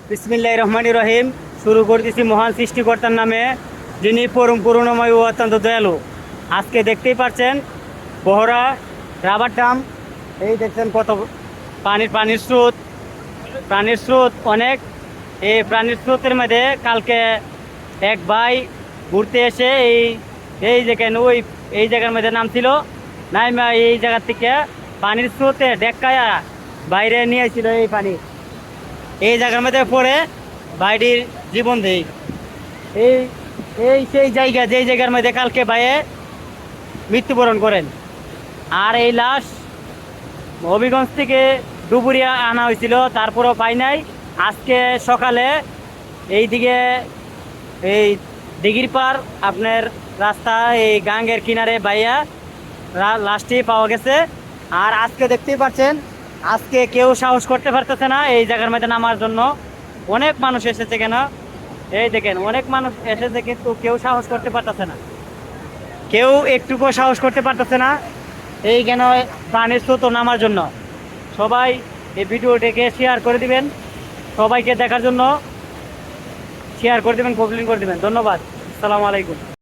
বিসমিল্লাহির রহমানির রহিম। শুরু করতেছি মহান সৃষ্টিকর্তার নামে, যিনি পরম করুণাময় ও অত্যন্ত দয়ালু। আজকে দেখতেই পাচ্ছেন বহরা রাবার ডাম। এই দেখছেন কত প্রাণীর স্রোত অনেক। এই প্রাণীর স্রোতের মধ্যে কালকে এক ভাই ঘুরতে এসে এই দেখেন এই জায়গার মধ্যে নামছিল, নাইমা এই জায়গার থেকে পানির স্রোতে ডেক্কায়া বাইরে নিয়েছিল এই পানি। এই জায়গার মধ্যে পড়ে ভাইটির জীবন দেই। এই এই সেই জায়গা যেই জায়গার মধ্যে কালকে ভাইয়ে মৃত্যুবরণ করেন। আর এই লাশ হবিগঞ্জ থেকে ডুবুরিয়া আনা হয়েছিল, তারপরও পাই নাই। আজকে সকালে এইদিকে এই দিঘির পার আপনার রাস্তা এই গাঙ্গের কিনারে বাইয়া লাশটি পাওয়া গেছে। আর আজকে দেখতেই পাচ্ছেন, আজকে কেউ সাহস করতে পারতেছে না এই জায়গার মধ্যে নামার জন্য। অনেক মানুষ এসেছে, কেন এই দেখেন অনেক মানুষ এসেছে, কিন্তু কেউ সাহস করতে পারতেছে না, কেউ একটুকু সাহস করতে পারতেছে না এই কেন প্রাণের স্রোত নামার জন্য। সবাই এই ভিডিওটিকে শেয়ার করে দিবেন, সবাইকে দেখার জন্য শেয়ার করে দেবেন, কমপ্লেন করে দেবেন। ধন্যবাদ। আসসালামু আলাইকুম।